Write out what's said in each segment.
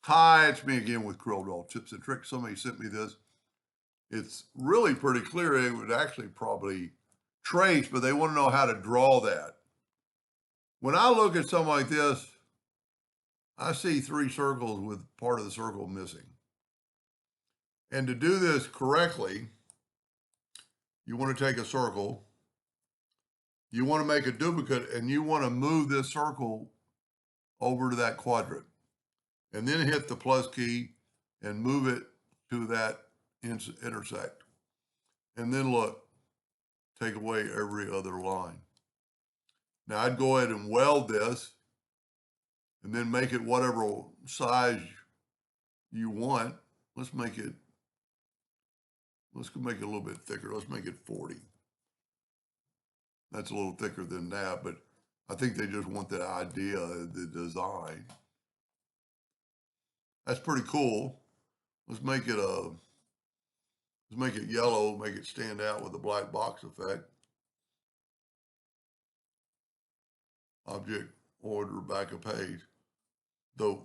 Hi, it's me again with Corel Tips and Tricks. Somebody sent me this. It's really pretty clear. It would actually probably trace, but they want to know how to draw that. When I look at something like this, I see three circles with part of the circle missing. And to do this correctly, you want to take a circle, you want to make a duplicate, and you want to move this circle over to that quadrant. And then hit the plus key and move it to that intersect. And then look, take away every other line. Now I'd go ahead and weld this and then make it whatever size you want. Let's make it a little bit thicker. Let's make it 40. That's a little thicker than that, but I think they just want the idea, the design. That's pretty cool. Let's make it yellow, make it stand out with a black box effect. Object order back a page. The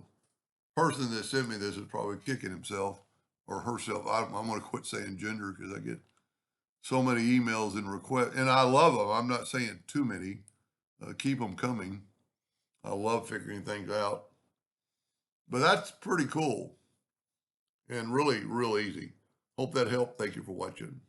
person that sent me this is probably kicking himself or herself. I'm going to quit saying gender because I get so many emails and requests, and I love them. I'm not saying too many. Keep them coming. I love figuring things out. But that's pretty cool and really, real easy. Hope that helped. Thank you for watching.